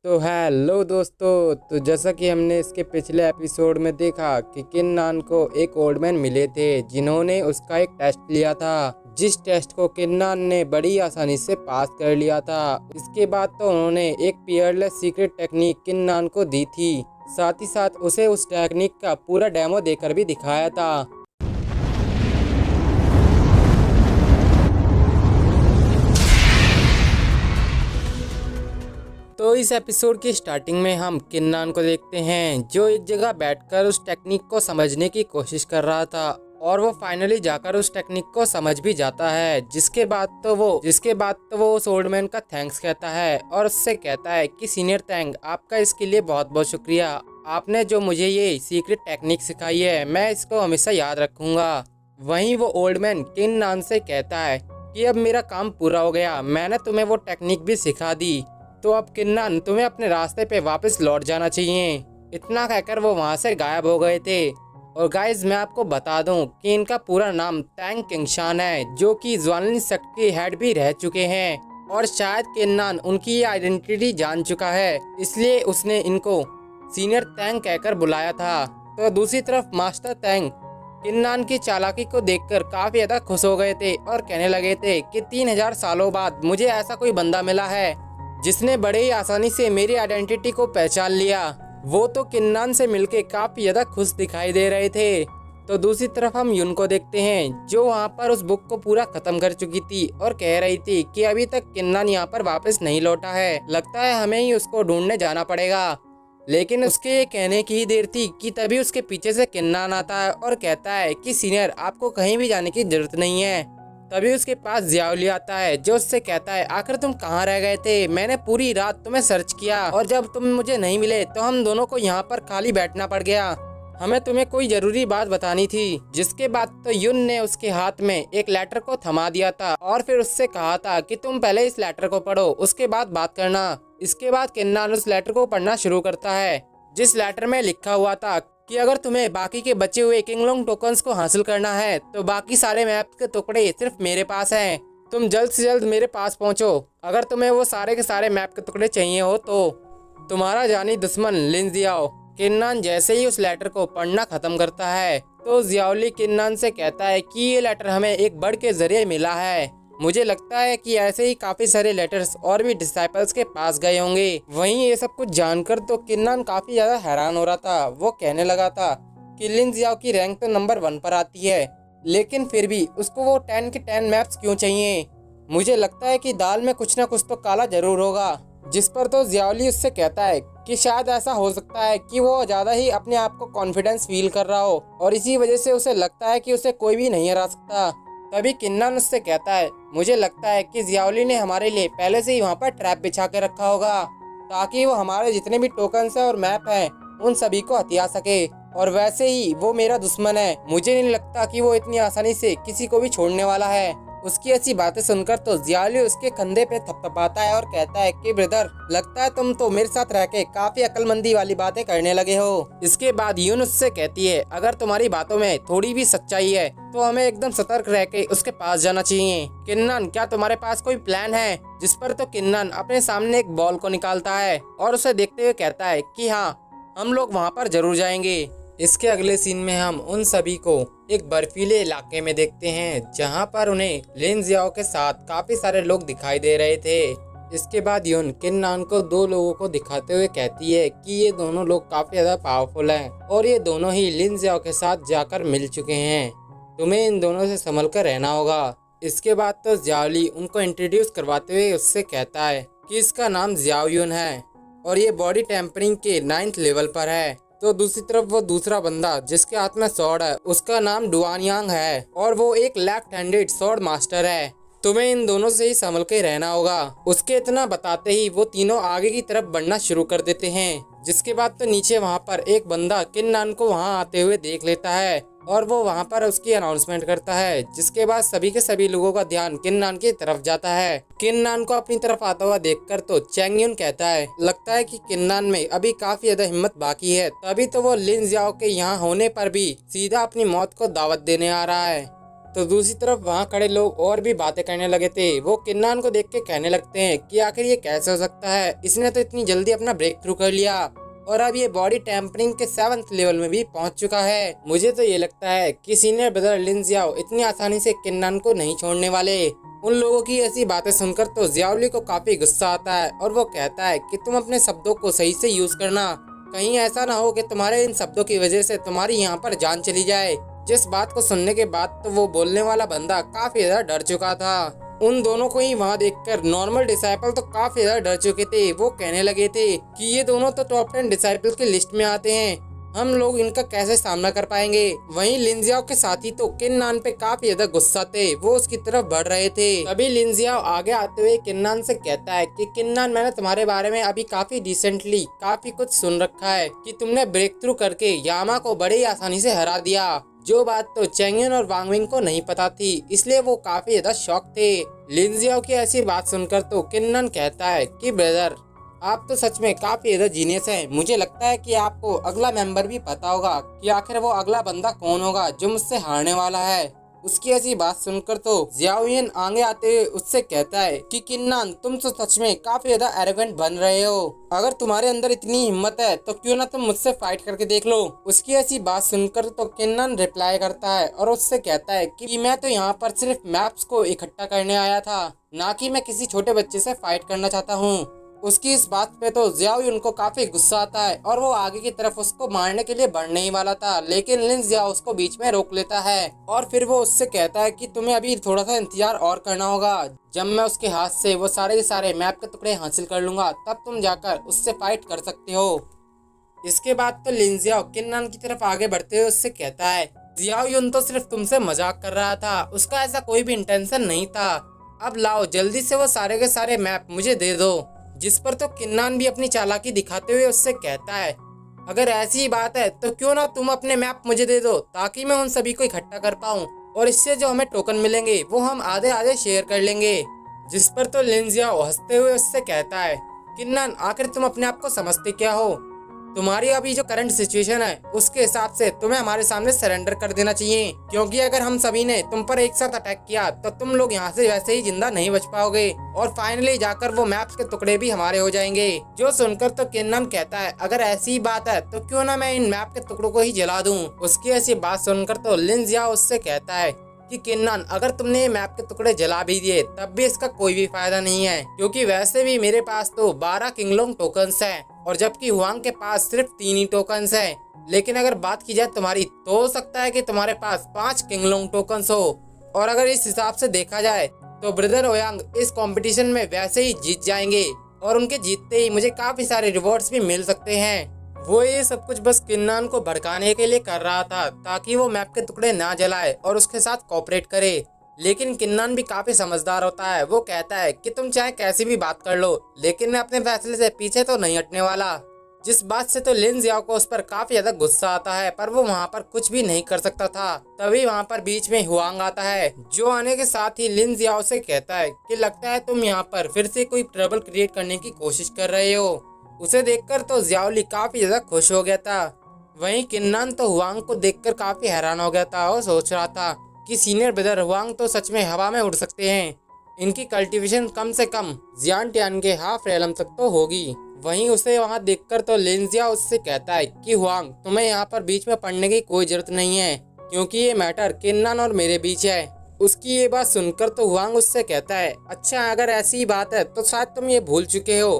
तो हेलो दोस्तों। तो जैसा कि हमने इसके पिछले एपिसोड में देखा कि किन्नान को एक ओल्ड मैन मिले थे जिन्होंने उसका एक टेस्ट लिया था, जिस टेस्ट को किन्नान ने बड़ी आसानी से पास कर लिया था। इसके बाद तो उन्होंने एक पियरलेस सीक्रेट टेक्निक किन्नान को दी थी, साथ ही साथ उसे उस टेक्निक का पूरा डेमो देकर भी दिखाया था। तो इस एपिसोड की स्टार्टिंग में हम किन्नान को देखते हैं जो एक जगह बैठकर उस टेक्निक को समझने की कोशिश कर रहा था और वो फाइनली जाकर उस टेक्निक को समझ भी जाता है। जिसके बाद तो वो उस ओल्ड मैन का थैंक्स कहता है और उससे कहता है कि सीनियर टैंग, आपका इसके लिए बहुत बहुत शुक्रिया। आपने जो मुझे ये सीक्रेट टेक्निक सिखाई है मैं इसको हमेशा याद रखूंगा। वहीं वो ओल्ड मैन किन्नान से कहता है कि अब मेरा काम पूरा हो गया, मैंने तुम्हें वो टेक्निक भी सिखा दी, तो अब किन्नान तुम्हें अपने रास्ते पे वापस लौट जाना चाहिए। इतना कहकर वो वहाँ से गायब हो गए थे। और गाइज मैं आपको बता दूं कि इनका पूरा नाम टैंग किंगशान है, जो कि ज्वालिन सेक्ट के हेड भी रह चुके हैं और शायद किन्नान उनकी ये आइडेंटिटी जान चुका है, इसलिए उसने इनको सीनियर टैंग कहकर बुलाया था। तो दूसरी तरफ मास्टर टैंग किन्नान की चालाकी को देखकर काफी ज्यादा खुश हो गए थे और कहने लगे थे कि 3000 सालों बाद मुझे ऐसा कोई बंदा मिला है जिसने बड़े ही आसानी से मेरी आइडेंटिटी को पहचान लिया। वो तो किन्नान से मिलके काफी ज्यादा खुश दिखाई दे रहे थे। तो दूसरी तरफ हम यून को देखते हैं जो वहाँ पर उस बुक को पूरा खत्म कर चुकी थी और कह रही थी कि अभी तक किन्नान यहाँ पर वापस नहीं लौटा है, लगता है हमें ही उसको ढूंढने जाना पड़ेगा। लेकिन उसके ये कहने की ही देर थी कि तभी उसके पीछे से किन्नान आता है और कहता है कि सीनियर, आपको कहीं भी जाने की जरूरत नहीं है। तभी उसके पास जियाओली आता है जो उससे कहता है, आखिर तुम कहाँ रह गए थे? मैंने पूरी रात तुम्हें सर्च किया और जब तुम मुझे नहीं मिले तो हम दोनों को यहाँ पर खाली बैठना पड़ गया। हमें तुम्हें कोई जरूरी बात बतानी थी। जिसके बाद तो युन ने उसके हाथ में एक लेटर को थमा दिया था और फिर उससे कहा था कि तुम पहले इस लेटर को पढ़ो, उसके बाद बात करना। इसके बाद किन्नान उस लेटर को पढ़ना शुरू करता है, जिस लेटर में लिखा हुआ था कि अगर तुम्हें बाकी के बचे हुए किंगलोंग टोकन्स को हासिल करना है तो बाकी सारे मैप के टुकड़े सिर्फ मेरे पास हैं। तुम जल्द से जल्द मेरे पास पहुंचो। अगर तुम्हें वो सारे के सारे मैप के टुकड़े चाहिए हो तो तुम्हारा जानी दुश्मन लिन जियाओ। किन्नान जैसे ही उस लेटर को पढ़ना खत्म करता है तो जियाओली किन्नान से कहता है कि ये लेटर हमें एक बर्ड के जरिए मिला है। मुझे लगता है कि ऐसे ही काफी सारे लेटर्स और भी डिसाइपल्स के पास गए होंगे। वहीं ये सब कुछ जानकर तो किन्नान काफी ज्यादा हैरान हो रहा था। वो कहने लगा था कि लिन जियाओ की रैंक तो नंबर 1 पर आती है, लेकिन फिर भी उसको वो 10 के 10 मैप्स क्यों चाहिए? मुझे लगता है कि दाल में कुछ न कुछ तो काला जरूर होगा। जिस पर तो जियाओली उससे कहता है कि शायद ऐसा हो सकता है कि वो ज्यादा ही अपने आप को कॉन्फिडेंस फील कर रहा हो और इसी वजह से उसे लगता है कि उसे कोई भी नहीं हरा सकता। तभी किन्नान उससे कहता है, मुझे लगता है कि जियाओली ने हमारे लिए पहले से ही वहाँ पर ट्रैप बिछा के रखा होगा ताकि वो हमारे जितने भी टोकन्स हैं और मैप हैं उन सभी को हथिया सके। और वैसे ही वो मेरा दुश्मन है, मुझे नहीं लगता कि वो इतनी आसानी से किसी को भी छोड़ने वाला है। उसकी ऐसी बातें सुनकर तो जियाओली उसके कंधे पे थपथपाता है और कहता है कि ब्रदर, लगता है तुम तो मेरे साथ रह के काफी अक्लमंदी वाली बातें करने लगे हो। इसके बाद यून उससे कहती है, अगर तुम्हारी बातों में थोड़ी भी सच्चाई है तो हमें एकदम सतर्क रह के उसके पास जाना चाहिए। किन्नान, क्या तुम्हारे पास कोई प्लान है? जिस पर तो किन्नान अपने सामने एक बॉल को निकालता है और उसे देखते हुए कहता है कि हाँ, हम लोग वहाँ पर जरूर जाएंगे। इसके अगले सीन में हम उन सभी को एक बर्फीले इलाके में देखते हैं जहां पर उन्हें लिन जियाओ के साथ काफी सारे लोग दिखाई दे रहे थे। इसके बाद यून किन्नान को 2 लोगों को दिखाते हुए कहती है कि ये दोनों लोग काफी ज्यादा पावरफुल हैं और ये दोनों ही लिन जियाओ के साथ जाकर मिल चुके हैं। तुम्हें इन दोनों से संभल कर रहना होगा। इसके बाद तो जियाओली उनको इंट्रोड्यूस करवाते हुए उससे कहता है कि इसका नाम जियाओ यून है और ये बॉडी टेम्परिंग के 9th लेवल पर है। तो दूसरी तरफ वो दूसरा बंदा जिसके हाथ में स्वॉर्ड है उसका नाम डुआन यांग है और वो एक लेफ्ट हैंडेड स्वॉर्ड मास्टर है। तुम्हें इन दोनों से ही संभल के रहना होगा। उसके इतना बताते ही वो तीनों आगे की तरफ बढ़ना शुरू कर देते हैं। जिसके बाद तो नीचे वहाँ पर एक बंदा किन्नान को वहाँ आते हुए देख लेता है और वो वहाँ पर उसकी अनाउंसमेंट करता है। जिसके बाद सभी के सभी लोगों का ध्यान किन्नान की तरफ जाता है। किन्नान को अपनी तरफ आता हुआ देखकर तो चैंग यून कहता है, लगता है कि किन्नान में अभी काफी ज्यादा हिम्मत बाकी है। तभी तो वो लिन जियाओ के यहाँ होने पर भी सीधा अपनी मौत को दावत देने आ रहा है। तो दूसरी तरफ वहाँ खड़े लोग और भी बातें करने लगे थे। वो किन्नान को देख के कहने लगते हैं कि आखिर ये कैसे हो सकता है, इसने तो इतनी जल्दी अपना ब्रेक थ्रू कर लिया और अब ये बॉडी टेम्परिंग के 7th लेवल में भी पहुंच चुका है। मुझे तो ये लगता है कि सीनियर ब्रदर लिन जियाओ इतनी आसानी से किन्नान को नहीं छोड़ने वाले। उन लोगों की ऐसी बातें सुनकर तो जियाओली को काफी गुस्सा आता है और वो कहता है कि तुम अपने शब्दों को सही से यूज करना, कहीं ऐसा ना हो कि तुम्हारे इन शब्दों की वजह से तुम्हारी यहाँ पर जान चली जाए। जिस बात को सुनने के बाद तो वो बोलने वाला बंदा काफी ज्यादा डर चुका था। उन दोनों को ही वहाँ देखकर नॉर्मल डिसाइपल तो काफी ज्यादा डर चुके थे। वो कहने लगे थे कि ये दोनों तो टॉप 10 डिसाइपल की लिस्ट में आते हैं, हम लोग इनका कैसे सामना कर पाएंगे। वहीं लिन जियाओ के साथी तो किन्नान पे काफी ज्यादा गुस्सा थे, वो उसकी तरफ बढ़ रहे थे। तभी लिन जियाओ आगे आते हुए किन्नान से कहता है कि किन्नान, मैंने तुम्हारे बारे में अभी काफी रिसेंटली काफी कुछ सुन रखा है कि तुमने ब्रेक थ्रू करके यामा को बड़ी आसानी से हरा दिया। जो बात तो चेंगयन और वांग विंग को नहीं पता थी, इसलिए वो काफी ज्यादा शॉक थे। लिन जियाओ की ऐसी बात सुनकर तो किन्नान कहता है कि ब्रदर, आप तो सच में काफी ज्यादा जीनियस हैं। मुझे लगता है कि आपको अगला मेंबर भी पता होगा कि आखिर वो अगला बंदा कौन होगा जो मुझसे हारने वाला है। उसकी ऐसी बात सुनकर तो जियाओयन आगे आते हुए उससे कहता है कि किन्नान, तुम तो सच में काफी ज्यादा एरोगेंट बन रहे हो। अगर तुम्हारे अंदर इतनी हिम्मत है तो क्यों ना तुम मुझसे फाइट करके देख लो। उसकी ऐसी बात सुनकर तो किन्नान रिप्लाई करता है और उससे कहता है कि मैं तो यहाँ पर सिर्फ मैप्स को इकट्ठा करने आया था, ना कि मैं किसी छोटे बच्चे से फाइट करना चाहता हूँ। उसकी इस बात पे तो जियाओ उनको काफी गुस्सा आता है और वो आगे की तरफ उसको मारने के लिए बढ़ने ही वाला था, लेकिन लिन जियाओ उसको बीच में रोक लेता है और फिर वो उससे कहता है कि तुम्हें अभी थोड़ा सा इंतजार और करना होगा। जब मैं उसके हाथ से वो सारे के सारे मैप के टुकड़े हासिल कर लूंगा तब तुम जाकर उससे फाइट कर सकते हो। इसके बाद तो लिन जियाओ किन्नान की तरफ आगे बढ़ते हुए उससे कहता है, जियाओ युन तो सिर्फ तुमसे मजाक कर रहा था, उसका ऐसा कोई भी इंटेंशन नहीं था। अब लाओ जल्दी से वो सारे के सारे मैप मुझे दे दो। जिस पर तो किन्नान भी अपनी चालाकी दिखाते हुए उससे कहता है, अगर ऐसी ही बात है तो क्यों ना तुम अपने मैप मुझे दे दो ताकि मैं उन सभी को इकट्ठा कर पाऊँ और इससे जो हमें टोकन मिलेंगे वो हम आधे आधे शेयर कर लेंगे। जिस पर तो लिन जियाओ हंसते हुए उससे कहता है, किन्नान, आखिर तुम अपने आप को समझते क्या हो? तुम्हारी अभी जो करंट सिचुएशन है उसके हिसाब से तुम्हें हमारे सामने सरेंडर कर देना चाहिए, क्योंकि अगर हम सभी ने तुम पर एक साथ अटैक किया तो तुम लोग यहाँ से वैसे ही जिंदा नहीं बच पाओगे और फाइनली जाकर वो मैप्स के टुकड़े भी हमारे हो जाएंगे। जो सुनकर तो किन्नान कहता है, अगर ऐसी ही बात है तो क्यों ना मैं इन मैप के टुकड़ों को ही जला दूं। उसकी ऐसी बात सुनकर तो लिन जियाओ उससे कहता है कि किन्नान, अगर तुमने ये मैप के टुकड़े जला भी दिए तब भी इसका कोई भी फायदा नहीं है, क्योंकि वैसे भी मेरे पास तो 12 किंगलोंग टोकन्स हैं और जबकि हुआंग के पास सिर्फ 3 ही टोकन्स हैं। लेकिन अगर बात की जाए तुम्हारी तो हो सकता है कि तुम्हारे पास 5 किंगलोंग टोकन्स हो। और अगर इस हिसाब से देखा जाए तो ब्रदर ओयांग इस कंपटीशन में वैसे ही जीत जाएंगे और उनके जीतते ही मुझे काफी सारे रिवॉर्ड्स भी मिल सकते हैं। वो ये सब कुछ बस किन्नान को भड़काने के लिए कर रहा था ताकि वो मैप के टुकड़े ना जलाए और उसके साथ कोऑपरेट करे। लेकिन किन्नान भी काफी समझदार होता है। वो कहता है कि तुम चाहे कैसी भी बात कर लो, लेकिन मैं अपने फैसले से पीछे तो नहीं हटने वाला। जिस बात से तो लिन जियाओ को उस पर काफी ज्यादा गुस्सा आता है, पर वो वहाँ पर कुछ भी नहीं कर सकता था। तभी वहाँ पर बीच में हुआंग आता है, जो आने के साथ ही लिन जियाओ से कहता है कि लगता है तुम यहाँ पर फिर से कोई ट्रबल क्रिएट करने की कोशिश कर रहे हो। उसे देखकर तो जियाओली काफी ज्यादा खुश हो गया था। वहीं किन्नान तो हुआंग को देखकर काफी हैरान हो गया था और सोच रहा था कि सीनियर ब्रदर हुआंग तो सच में हवा में उड़ सकते हैं। इनकी कल्टीवेशन कम से कम जियानटियान के हाफ रेलम तक तो होगी। वहीं उसे वहां देखकर तो लिन जियाओ उससे कहता है कि हुआंग, तुम्हें यहाँ पर बीच में पड़ने की कोई जरूरत नहीं है, क्योंकि ये मैटर किन्नान और मेरे बीच है। उसकी ये बात सुनकर तो हुआंग उससे कहता है, अच्छा अगर ऐसी ही बात है तो शायद तुम ये भूल चुके हो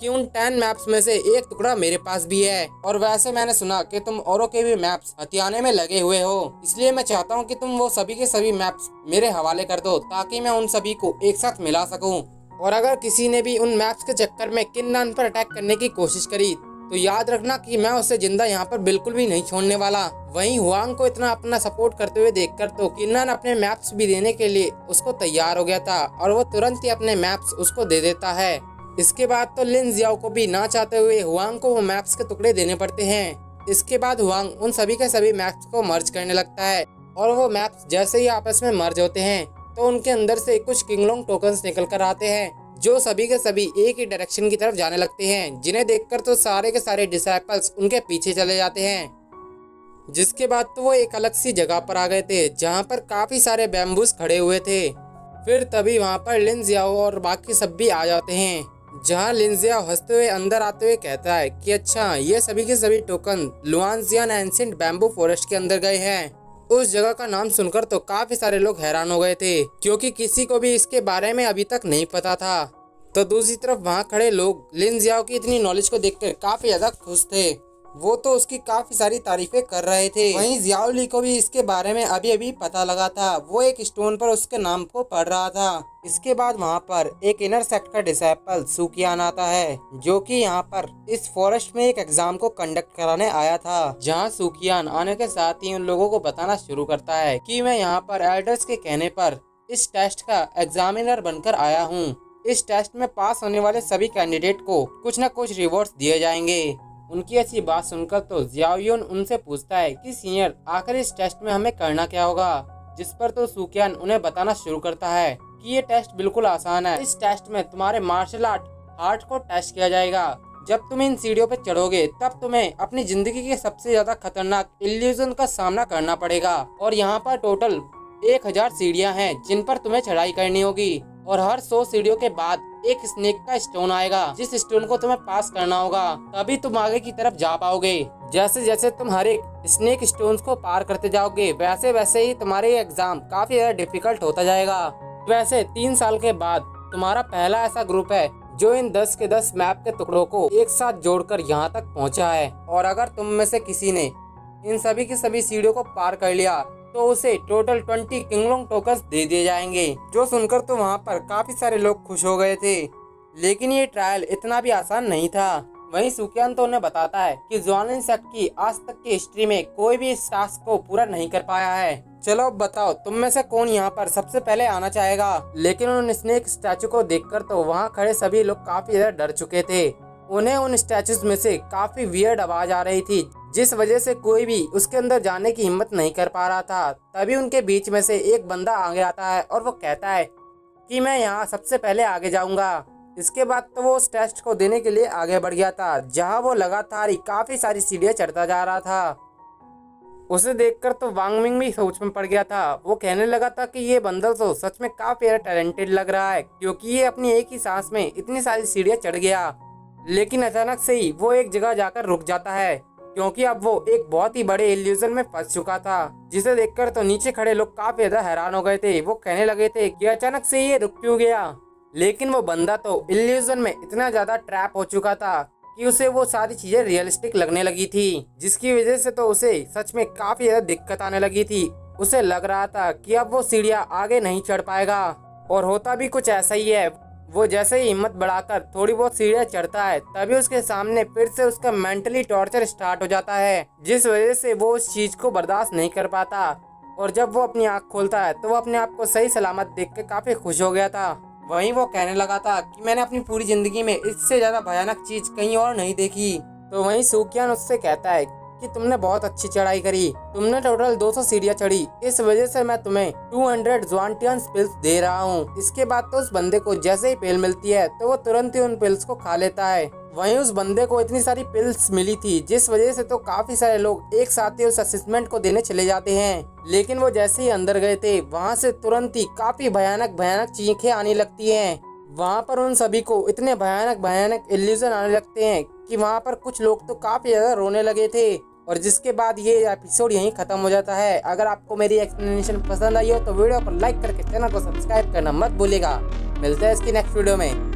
कि उन 10 मैप्स में से एक टुकड़ा मेरे पास भी है। और वैसे मैंने सुना कि तुम औरों के भी मैप्स हथियाने में लगे हुए हो, इसलिए मैं चाहता हूँ कि तुम वो सभी के सभी मैप्स मेरे हवाले कर दो ताकि मैं उन सभी को एक साथ मिला सकूं। और अगर किसी ने भी उन मैप्स के चक्कर में किन्नान पर अटैक करने की कोशिश करी तो याद रखना कि मैं उसे जिंदा यहाँ पर बिल्कुल भी नहीं छोड़ने वाला। वहीं हुआंग को इतना अपना सपोर्ट करते हुए देखकर तो किन्नान अपने मैप्स भी देने के लिए उसको तैयार हो गया था और वो तुरंत ही अपने मैप्स उसको दे देता है। इसके बाद तो लिन जियाओ को भी ना चाहते हुए हुआंग को वो मैप्स के टुकड़े देने पड़ते हैं। इसके बाद हुआंग उन सभी के सभी मैप्स को मर्ज करने लगता है और वो मैप्स जैसे ही आपस में मर्ज होते हैं तो उनके अंदर से कुछ किंगलोंग टोकन्स निकल कर आते हैं, जो सभी के सभी एक ही डायरेक्शन की तरफ जाने लगते हैं, जिन्हें देखकर तो सारे के सारे डिसाइपल्स उनके पीछे चले जाते हैं। जिसके बाद तो वो एक अलग सी जगह पर आ गए थे जहाँ पर काफी सारे बैम्बूस खड़े हुए थे। फिर तभी वहाँ पर लिन जियाओ और बाकी सब भी आ जाते हैं, जहाँ लिन जियाओ हंसते हुए अंदर आते हुए कहता है कि अच्छा, ये सभी के सभी टोकन लुआनजियान एंशिएंट बैम्बू फॉरेस्ट के अंदर गए हैं। उस जगह का नाम सुनकर तो काफी सारे लोग हैरान हो गए थे, क्योंकि किसी को भी इसके बारे में अभी तक नहीं पता था। तो दूसरी तरफ वहाँ खड़े लोग लिन जियाओ की इतनी नॉलेज को देखकर काफी ज्यादा खुश थे। वो तो उसकी काफी सारी तारीफें कर रहे थे। वहीं जियाओ ली को भी इसके बारे में अभी अभी पता लगा था। वो एक स्टोन पर उसके नाम को पढ़ रहा था। इसके बाद वहाँ पर एक इनर सेक्ट का डिसाइपल सुकियान आता है, जो कि यहाँ पर इस फॉरेस्ट में एक एग्जाम को कंडक्ट कराने आया था। जहाँ सुकियान आने के साथ ही उन लोगों को बताना शुरू करता है कि मैं यहाँ पर एल्डर्स के कहने पर इस टेस्ट का एग्जामिनर बनकर आया हूँ। इस टेस्ट में पास होने वाले सभी कैंडिडेट को कुछ न कुछ रिवॉर्ड्स दिए जाएंगे। उनकी ऐसी बात सुनकर तो जियाओ युन उनसे पूछता है कि सीनियर, आखिर इस टेस्ट में हमें करना क्या होगा। जिस पर तो सुकियान उन्हें बताना शुरू करता है कि ये टेस्ट बिल्कुल आसान है। इस टेस्ट में तुम्हारे मार्शल आर्ट को टेस्ट किया जाएगा। जब तुम इन सीढ़ियों पर चढ़ोगे तब तुम्हें अपनी जिंदगी के सबसे ज्यादा खतरनाक इल्यूजन का सामना करना पड़ेगा। और यहाँ पर टोटल 1000 सीढ़ियाँ हैं जिन पर तुम्हें चढ़ाई करनी होगी। और हर 100 सीढ़ियों के बाद एक स्नेक का स्टोन आएगा, जिस स्टोन को तुम्हें पास करना होगा, तभी तुम आगे की तरफ जा पाओगे। जैसे जैसे तुम हर एक स्नेक स्टोन्स को पार करते जाओगे, वैसे वैसे ही तुम्हारे एग्जाम काफी ज्यादा डिफिकल्ट होता जाएगा। वैसे 3 साल के बाद तुम्हारा पहला ऐसा ग्रुप है जो इन 10 के 10 मैप के टुकड़ों को एक साथ जोड़कर यहाँ तक पहुँचा है। और अगर तुम में से किसी ने इन सभी की सभी सीढ़ियों को पार कर लिया तो उसे टोटल 20 किंगलोंग टोकन्स दे दिए जाएंगे। जो सुनकर तो वहाँ पर काफी सारे लोग खुश हो गए थे। लेकिन ये ट्रायल इतना भी आसान नहीं था। वहीं सुकियान तो उन्हें बताता है कि जुआनलिन सेक्ट की आज तक की हिस्ट्री में कोई भी इस टास्क को पूरा नहीं कर पाया है। चलो अब बताओ, तुम में से कौन यहाँ पर सबसे पहले आना चाहेगा। लेकिन उन स्नेक स्टैचू को देखकर तो वहाँ खड़े सभी लोग काफी ज्यादा डर चुके थे। उन्हें उन स्टैचूज में से काफी वियर्ड आवाज आ रही थी, जिस वजह से कोई भी उसके अंदर जाने की हिम्मत नहीं कर पा रहा था। तभी उनके बीच में से एक बंदा आगे आता है और वो कहता है कि मैं यहाँ सबसे पहले आगे जाऊंगा। इसके बाद तो वो उस टेस्ट को देने के लिए आगे बढ़ गया था, जहाँ वो लगातार ही काफी सारी सीढ़ियाँ चढ़ता जा रहा था। उसे देखकर तो वांग मिंग भी सोच में पड़ गया था। वो कहने लगा था कि ये बंदर तो सच में काफी टैलेंटेड लग रहा है, क्योंकि ये अपनी एक ही सांस में इतनी सारी सीढ़ियाँ चढ़ गया। लेकिन अचानक से ही वो एक जगह जाकर रुक जाता है, क्योंकि अब वो एक बहुत ही बड़े इल्यूजन में फंस चुका था। जिसे देखकर तो नीचे खड़े लोग काफी ज्यादा हैरान हो गए थे। वो कहने लगे थे कि अचानक से ये रुक क्यों गया। लेकिन वो बंदा तो इल्यूजन में इतना ज्यादा ट्रैप हो चुका था कि उसे वो सारी चीजें रियलिस्टिक लगने लगी थी, जिसकी वजह से तो उसे सच में काफी ज्यादा दिक्कत आने लगी थी। उसे लग रहा था कि अब वो सीढ़ियाँ आगे नहीं चढ़ पाएगा। और होता भी कुछ ऐसा ही है। वो जैसे ही हिम्मत बढ़ाकर थोड़ी बहुत सीढ़ियाँ चढ़ता है, तभी उसके सामने फिर से उसका मेंटली टॉर्चर स्टार्ट हो जाता है, जिस वजह से वो उस चीज को बर्दाश्त नहीं कर पाता। और जब वो अपनी आँख खोलता है तो वो अपने आप को सही सलामत देख के काफी खुश हो गया था। वहीं वो कहने लगा था कि मैंने अपनी पूरी जिंदगी में इससे ज्यादा भयानक चीज कहीं और नहीं देखी। तो वहीं सुकियान उससे कहता है कि तुमने बहुत अच्छी चढ़ाई करी, तुमने टोटल 200 सीढ़ियाँ चढ़ी, इस वजह से मैं तुम्हें 200 जुआनटियन पिल्स दे रहा हूँ। इसके बाद तो उस बंदे को जैसे ही पिल मिलती है तो वो तुरंत ही उन पिल्स को खा लेता है। वहीं उस बंदे को इतनी सारी पिल्स मिली थी, जिस वजह से तो काफी सारे लोग एक साथ ही उस असेसमेंट को देने चले जाते हैं। लेकिन वो जैसे ही अंदर गए थे, वहाँ से तुरंत ही काफी भयानक चीखें आने लगती हैं। वहाँ पर उन सभी को इतने भयानक इल्यूजन आने लगते हैं कि वहाँ पर कुछ लोग तो काफी ज्यादा रोने लगे थे। और जिसके बाद ये एपिसोड यहीं खत्म हो जाता है। अगर आपको मेरी एक्सप्लेनेशन पसंद आई हो तो वीडियो को लाइक करके चैनल को सब्सक्राइब करना मत भूलिएगा। मिलते हैं इसकी नेक्स्ट वीडियो में।